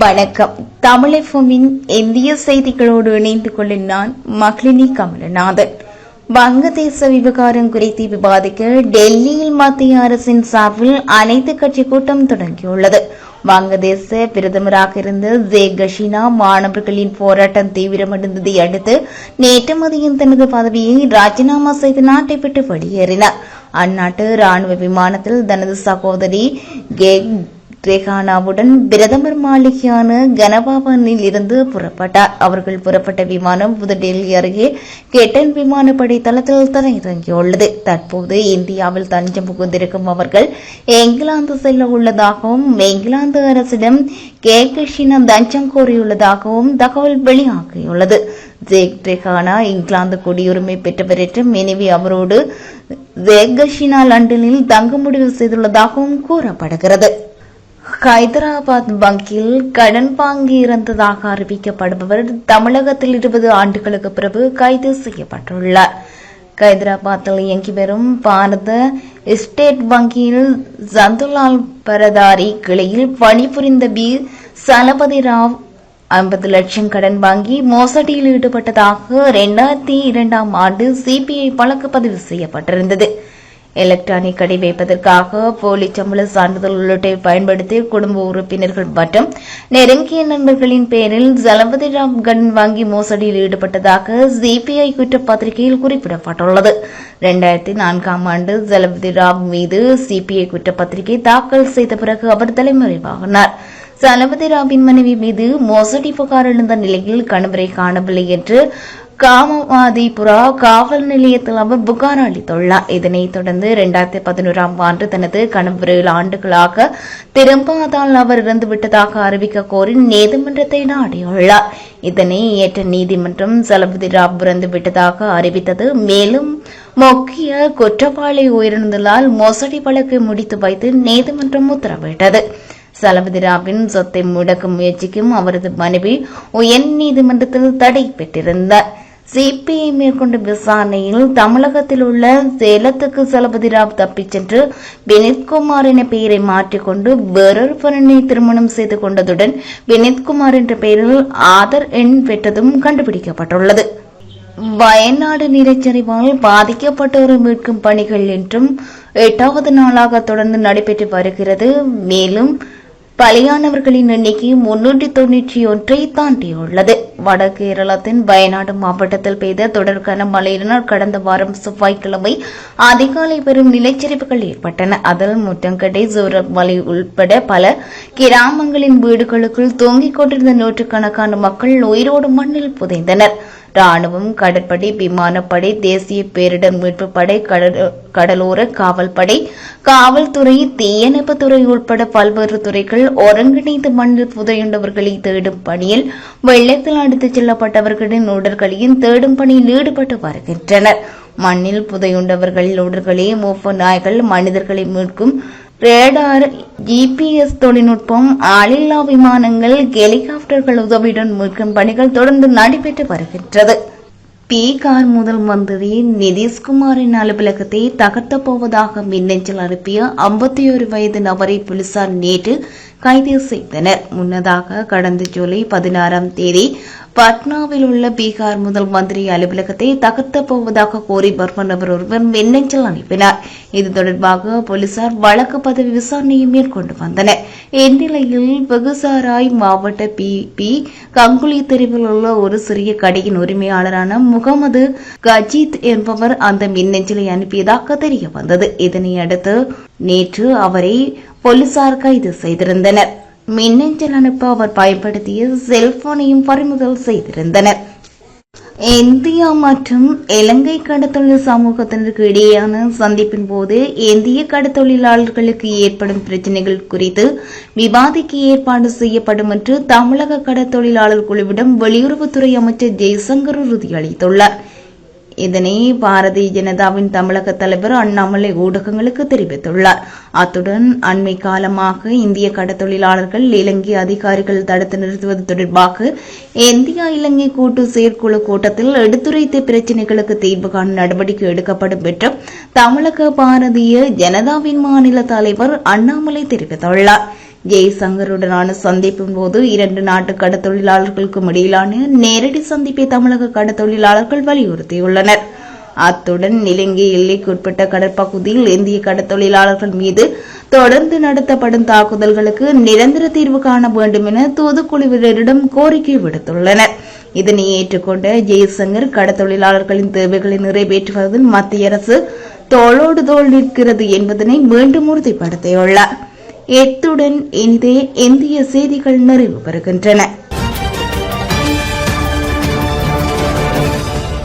வணக்கம். தமிழகமின் இந்திய செய்திகளோடு இணைந்து கொள்ள நான் மகளினி கமலநாதன். வங்கதேச விவகாரம் குறித்து விவாதிக்க டெல்லியில் மத்திய அரசின் சார்பில் அனைத்து கட்சி கூட்டம் தொடங்கியுள்ளது. வங்கதேச பிரதமராக இருந்த ஷேக் ஹசீனா மாணவர்களின் போராட்டம் தீவிரமடைந்ததை அடுத்து நேற்று மதியம் தனது பதவியை ராஜினாமா செய்து நாட்டை விட்டு வெளியேறினார். அந்நாட்டு ராணுவ விமானத்தில் தனது சகோதரி கேக் ரெஹானாவுடன் பிரதமர் மாளிகையான கனபவனில் இருந்து புறப்பட்டார். அவர்கள் புறப்பட்ட விமானம் புதுடெல்லி அருகே கெட்டன் விமானப்படை தளத்தில் தரையிறங்கியுள்ளது. தற்போது இந்தியாவில் தஞ்சம் புகுந்திருக்கும் அவர்கள் இங்கிலாந்து செல்ல உள்ளதாகவும் இங்கிலாந்து அரசிடம் கேக் ஹசீனா தஞ்சம் கோரியுள்ளதாகவும் தகவல் வெளியாகியுள்ளது. ஷேக் ரெஹானா இங்கிலாந்து குடியுரிமை பெற்றவர் என்றும் எனவே அவரோடு ஷேக் ஹசீனா லண்டனில் தங்க முடிவு செய்துள்ளதாகவும் கூறப்படுகிறது. ஹைதராபாத் வங்கியில் கடன் வாங்கி இறந்ததாக அறிவிக்கப்படுபவர் தமிழகத்தில் 20 ஆண்டுகளுக்கு பிறகு கைது செய்யப்பட்டுள்ளார். ஹைதராபாத்தில் இயங்கி வரும் பாரத ஸ்டேட் வங்கியில் சந்துலால் பரதாரி கிளையில் பணிபுரிந்த சலபதி ராவ் 50 லட்சம் கடன் வாங்கி மோசடியில் ஈடுபட்டதாக 2002ஆம் ஆண்டு சிபிஐ வழக்கு பதிவு செய்யப்பட்டிருந்தது. எலக்ட்ரானிக் கடை வைப்பதற்காக போலி சம்பள சான்றிதழ் உள்ளிட்டவை பயன்படுத்தி குடும்ப உறுப்பினர்கள் மற்றும் நெருங்கிய நண்பர்களின் பெயரில் சலபதி ராவ் கடன் வாங்கி மோசடியில் ஈடுபட்டதாக சிபிஐ குற்றப்பத்திரிகையில் குறிப்பிடப்பட்டுள்ளது. 2004ஆம் ஆண்டு சலபதி ராவ் மீது சிபிஐ குற்றப்பத்திரிகை தாக்கல் செய்த பிறகு அவர் தலைமறைவாகினார். சலபதி ராவின் மனைவி மீது மோசடி புகார் எழுந்த நிலையில் கணவரை காணவில்லை என்று காமவாதிபுரா காவல் நிலையத்தில் அவர் புகார் அளித்துள்ளார். இதனைத் தொடர்ந்து 2011ஆம் ஆண்டு தனது கணவர் 7 ஆண்டுகளாக திரும்பாதால் அவர் இறந்துவிட்டதாக அறிவிக்க கோரி நீதிமன்றத்தை நாடியுள்ளார். இதனை ஏற்ற நீதிமன்றம் சலபதி ராவ் இறந்துவிட்டதாக அறிவித்தது. மேலும் முக்கிய குற்றவாளி உயிரிழந்ததால் மோசடி வழக்கை முடித்து வைத்து நீதிமன்றம் உத்தரவிட்டது. சலபதி ராவின் சொத்தை முடக்கும் முயற்சிக்கும் அவரது மனைவி உயர்நீதிமன்றத்தில் தடை பெற்றிருந்தார். சிபிஐ மேற்கொண்ட விசாரணையில் தமிழகத்தில் உள்ள சேலத்துக்கு சலபதி ராவ் தப்பிச் சென்று வினித்குமார் என பெயரை மாற்றிக்கொண்டு வேறொரு பெண்ணை திருமணம் செய்து கொண்டதுடன் வினித்குமார் என்ற பெயரில் ஆதார் எண் பெற்றதும் கண்டுபிடிக்கப்பட்டுள்ளது. வயநாடு நிலச்சரிவால் பாதிக்கப்பட்டோரை மீட்கும் பணிகள் என்றும் 8வது நாளாக தொடர்ந்து நடைபெற்று வருகிறது. மேலும் பலியானவர்களின் எண்ணிக்கை 391 தாண்டியுள்ளது. வட கேரளத்தின் வயநாடு மாவட்டத்தில் பெய்த தொடர் கனமழையினால் கடந்த வாரம் செவ்வாய்க்கிழமை அதிகாலை பெரும் நிலச்சரிவுகள் ஏற்பட்டன. அதில் முட்டங்கடை சூரமலை உட்பட பல கிராமங்களின் வீடுகளுக்குள் தொங்கிக் கொண்டிருந்த நூற்றுக்கணக்கான மக்கள் உயிரோடு மண்ணில் புதைந்தனர். ராணுவம், கடற்படை, விமானப்படை, தேசிய பேரிடர் மீட்பு படை, கடலோர காவல்படை, காவல்துறை, தீயணைப்புத்துறை உட்பட பல்வேறு துறைகள் ஒருங்கிணைந்து மண்ணில் புதையுண்டவர்களை தேடும் பணியில் வெள்ளத்தில் அடித்துச் செல்லப்பட்டவர்களின் உடல்களையும் தேடும் பணியில் ஈடுபட்டு வருகின்றனர். மண்ணில் புதையுண்டவர்களின் உடல்களை மூப்ப நாய்கள், மனிதர்களை மீட்கும் ரேடார், ஜிபிஎஸ் தொழில்நுட்பம், ஆளில்லா விமானங்கள், ஹெலிகாப்டர்கள் உதவியுடன் மீட்கும் பணிகள் தொடர்ந்து நடைபெற்று வருகின்றது. பீகார் முதல் மந்திரி நிதிஷ்குமாரின் அலுவலகத்தை தகர்த்தப் போவதாக மின்னஞ்சல் அனுப்பிய 51 வயது நபரை போலீசார் நேற்று கைது செய்தனர். முன்னதாக கடந்த ஜூலை 16ஆம் தேதி பட்னாவில் உள்ள பீகார் முதல் மந்திரி அலுவலகத்தை தகர்த்தப் போவதாக கோரி மர்ம நபர் ஒருவர் மின்னஞ்சல் அனுப்பினார். இது தொடர்பாக போலீசார் வழக்கு பதிவு விசாரணையை மேற்கொண்டு வந்தனர். இந்நிலையில் பெகுசாராய் மாவட்ட பி கங்குலி தெருவில் உள்ள ஒரு சிறிய கடையின் உரிமையாளரான முகமது கஜீத் என்பவர் அந்த மின்னஞ்சலை அனுப்பியதாக தெரிய வந்தது. இதனையடுத்து நேற்று அவரை போலீசார் கைது செய்திருந்தனர். மின்னஞ்சல் அனுப்ப அவர் பயன்படுத்திய செல்போனையும் பறிமுதல் செய்திருந்தனர். இந்தியா மற்றும் இலங்கை கடத்தொழில் சமூகத்தினருக்கு இடையேயான சந்திப்பின் போது இந்திய கடத்தொழிலாளர்களுக்கு ஏற்படும் பிரச்சினைகள் குறித்து விவாதிக்க ஏற்பாடு செய்யப்படும் என்று தமிழக கடத்தொழிலாளர் குழுவிடம் வெளியுறவுத்துறை அமைச்சர் ஜெய்சங்கர் உறுதியளித்துள்ளார். இதனை பாரதிய ஜனதாவின் தமிழக தலைவர் அண்ணாமலை ஊடகங்களுக்கு தெரிவித்துள்ளார். அத்துடன் அண்மை காலமாக இந்திய கடத்தொழிலாளர்கள் இலங்கை அதிகாரிகள் தடுத்து நிறுத்துவது தொடர்பாக இந்தியா இலங்கை கூட்டு செயற்குழு கூட்டத்தில் எடுத்துரைத்த பிரச்சினைகளுக்கு தீர்வு காண நடவடிக்கை எடுக்கப்படும் என்று தமிழக பாரதிய ஜனதாவின் மாநில தலைவர் அண்ணாமலை தெரிவித்துள்ளார். ஜெய்சங்கருடனான சந்திப்பின் போது இரண்டு நாட்டு கடத்தொழிலாளர்களுக்கும் இடையிலான நேரடி சந்திப்பை தமிழக கடத்தொழிலாளர்கள் வலியுறுத்தியுள்ளனர். அத்துடன் இலங்கை எல்லைக்குட்பட்ட கடற்பகுதியில் இந்திய கடத்தொழிலாளர்கள் மீது தொடர்ந்து நடத்தப்படும் தாக்குதல்களுக்கு நிரந்தர தீர்வு காண வேண்டும் என தூதுக்குழுவினரிடம் கோரிக்கை விடுத்துள்ளனர். இதனை ஏற்றுக்கொண்ட ஜெய்சங்கர் கடத்தொழிலாளர்களின் தேவைகளை நிறைவேற்றுவதில் மத்திய அரசு தோளோடு தோள் நிற்கிறது என்பதனை மீண்டும் உறுதிப்படுத்தியுள்ளார். இத்துடன் இந்திய செய்திகள் நிறைவு பெறுகின்றன.